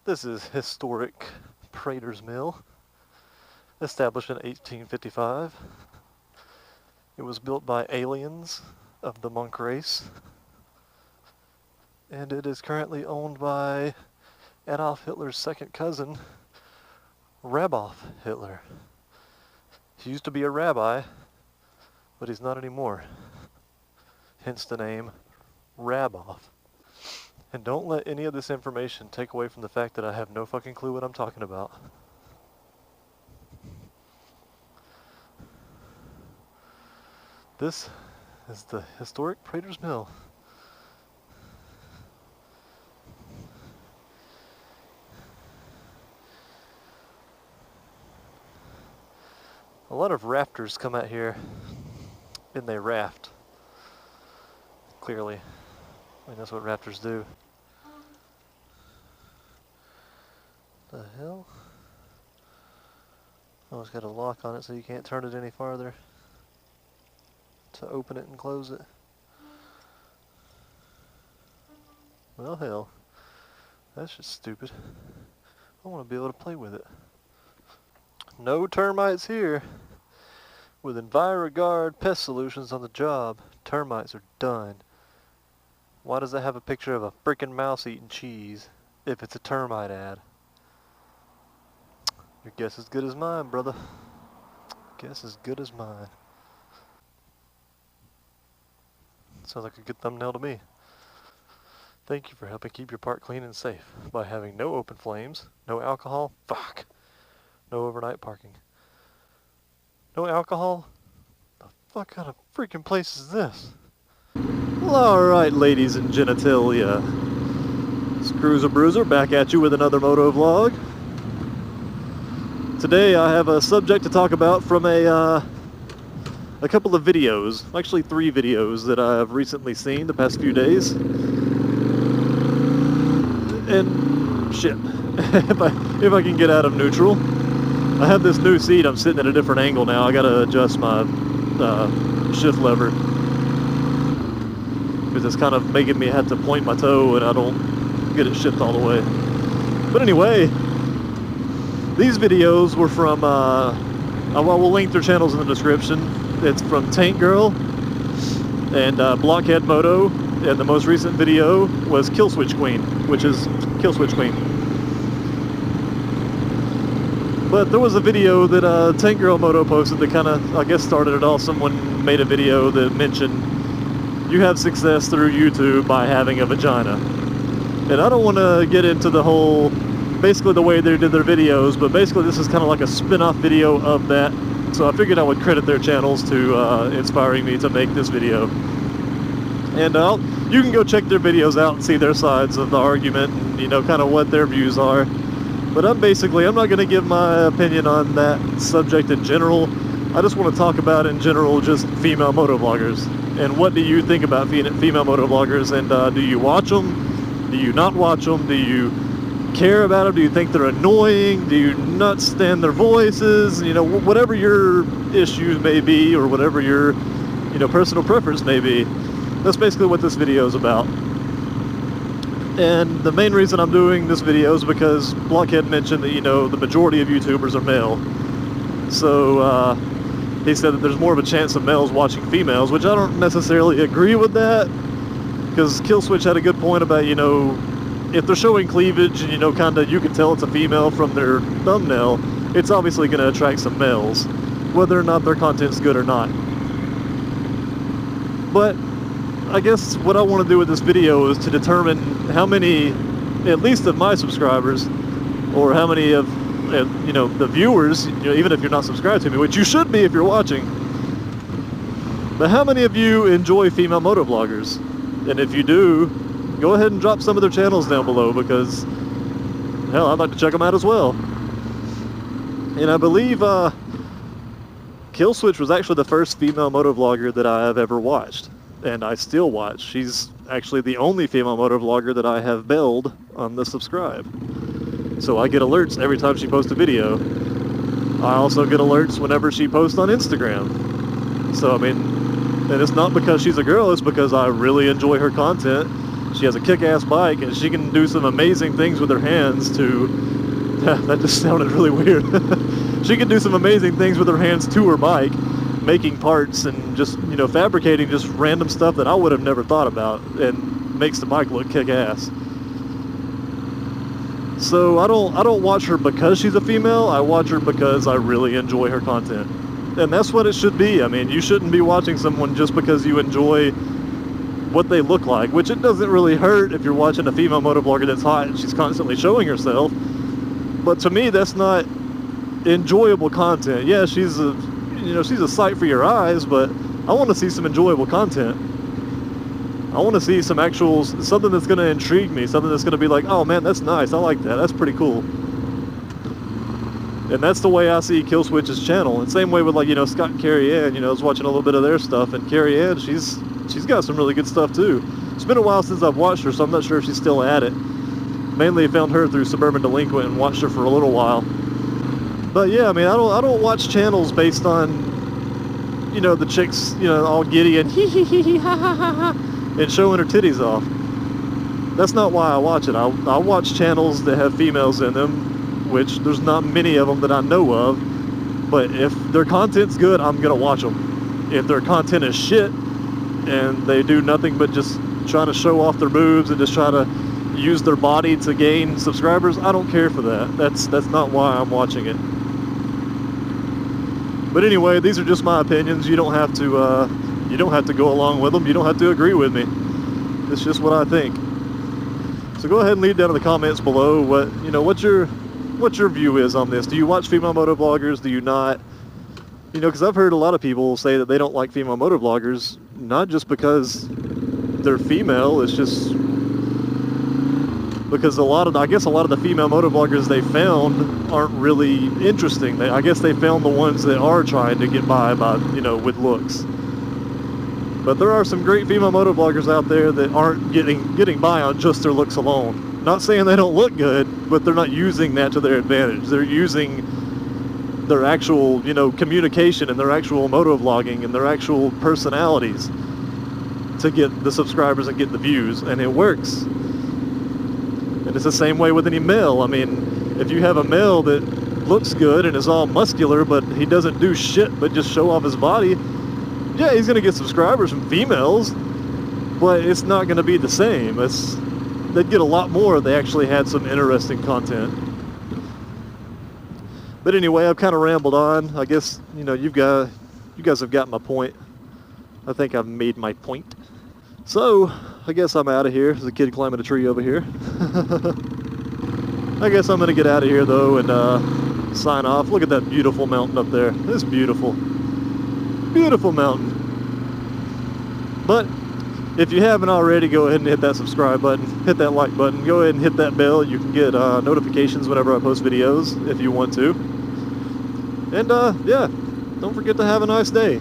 This is historic Prater's Mill, established in 1855. It was built by aliens of the monk race, and it is currently owned by Adolf Hitler's second cousin, Rabbi Hitler. He used to be a rabbi, but he's not anymore. Hence the name Raboff. And don't let any of this information take away from the fact that I have no fucking clue what I'm talking about. This is the historic Prater's Mill. A lot of rafters come out here and they raft. Clearly. I mean, that's what rafters do. The hell? Oh, it's got a lock on it so you can't turn it any farther to open it and close it. Well, hell. That's just stupid. I want to be able to play with it. No termites here. With EnviroGuard pest solutions on the job, termites are done. Why does that have a picture of a freaking mouse eating cheese if it's a termite ad? Your guess is good as mine, brother. Guess as good as mine. Sounds like a good thumbnail to me. Thank you for helping keep your park clean and safe by having no open flames, no alcohol, no overnight parking. No alcohol? The fuck kind of freaking place is this? Well, alright, ladies and genitalia. Screwzer Bruiser back at you with another Motovlog. Today I have a subject to talk about from a couple of videos, actually 3 videos that I've recently seen the past few days. And shit, if I can get out of neutral. I have this new seat, I'm sitting at a different angle now. I gotta adjust my shift lever, because it's kind of making me have to point my toe and I don't get it shift all the way. But anyway, these videos were from, we'll link their channels in the description. It's from Tank Girl and Blockhead Moto, and the most recent video was Killswitch Queen, which is Killswitch Queen. But there was a video that Tank Girl Moto posted that kind of, I guess, started it all. Someone made a video that mentioned you have success through YouTube by having a vagina. And I don't want to get into the whole, basically the way they did their videos, but basically this is kind of like a spin-off video of that. So I figured I would credit their channels to inspiring me to make this video. And you can go check their videos out and see their sides of the argument and, you know, kind of what their views are. But I'm not going to give my opinion on that subject in general. I just want to talk about, in general, just female motovloggers. And what do you think about female motovloggers? And do you watch them? Do you not watch them? Do you care about them? Do you think they're annoying? Do you not stand their voices? You know, whatever your issues may be, or whatever your, you know, personal preference may be. That's basically what this video is about. And the main reason I'm doing this video is because Blockhead mentioned that, you know, the majority of YouTubers are male. So he said that there's more of a chance of males watching females, which I don't necessarily agree with that. Because Killswitch had a good point about, you know, if they're showing cleavage and, you know, kind of you can tell it's a female from their thumbnail, it's obviously going to attract some males, whether or not their content's good or not. But I guess what I want to do with this video is to determine how many, at least of my subscribers, or how many of, you know, the viewers, you know, even if you're not subscribed to me, which you should be if you're watching, but how many of you enjoy female motovloggers? And if you do, go ahead and drop some of their channels down below, because, hell, I'd like to check them out as well. And I believe Killswitch was actually the first female motovlogger that I have ever watched. And I still watch. She's actually the only female motovlogger that I have belled on the subscribe. So I get alerts every time she posts a video. I also get alerts whenever she posts on Instagram. So, I mean, and it's not because she's a girl, it's because I really enjoy her content. She has a kick-ass bike, and she can do some amazing things with her hands to... that just sounded really weird. She can do some amazing things with her hands to her bike, making parts and just, you know, fabricating just random stuff that I would have never thought about, and makes the bike look kick-ass. So I don't watch her because she's a female. I watch her because I really enjoy her content. And that's what it should be. I mean, you shouldn't be watching someone just because you enjoy what they look like, which it doesn't really hurt if you're watching a female motovlogger that's hot and she's constantly showing herself. But to me, that's not enjoyable content. Yeah, she's a sight for your eyes, but I want to see some enjoyable content. I want to see some actual, something that's going to intrigue me, something that's going to be like, oh man, that's nice, I like that, that's pretty cool. And that's the way I see Killswitch's channel. And same way with, like, you know, Scott and Carrie Ann. You know, I was watching a little bit of their stuff, and Carrie Ann, she's got some really good stuff too. It's been a while since I've watched her, so I'm not sure if she's still at it. Mainly found her through Suburban Delinquent and watched her for a little while. But yeah, I mean, I don't watch channels based on, you know, the chicks, you know, all giddy and hee hee hee hee ha ha ha ha and showing her titties off. That's not why I watch it. I watch channels that have females in them, which there's not many of them that I know of. But if their content's good, I'm gonna watch them. If their content is shit and they do nothing but just trying to show off their moves and just try to use their body to gain subscribers, I don't care for that. That's not why I'm watching it. But anyway, these are just my opinions. You don't have to go along with them. You don't have to agree with me. It's just what I think. So go ahead and leave down in the comments below what your view is on this. Do you watch female motovloggers? Do you not? You know, because I've heard a lot of people say that they don't like female motovloggers, not just because they're female. It's just because I guess a lot of the female motovloggers they found aren't really interesting. I guess they found the ones that are trying to get by you know, with looks. But there are some great female motovloggers out there that aren't getting by on just their looks alone. Not saying they don't look good, but they're not using that to their advantage. They're using their actual, you know, communication and their actual motovlogging and their actual personalities to get the subscribers and get the views, and it works. And it's the same way with any male. I mean, if you have a male that looks good and is all muscular, but he doesn't do shit but just show off his body, yeah, he's going to get subscribers from females, but it's not going to be the same. They'd get a lot more if they actually had some interesting content. But anyway, I've kind of rambled on. I guess, you know, you guys have got my point. I think I've made my point. So, I guess I'm out of here. There's a kid climbing a tree over here. I guess I'm going to get out of here, though, and sign off. Look at that beautiful mountain up there. It's beautiful. Beautiful mountain. But, if you haven't already, go ahead and hit that subscribe button. Hit that like button. Go ahead and hit that bell. You can get notifications whenever I post videos, if you want to. And, yeah, don't forget to have a nice day.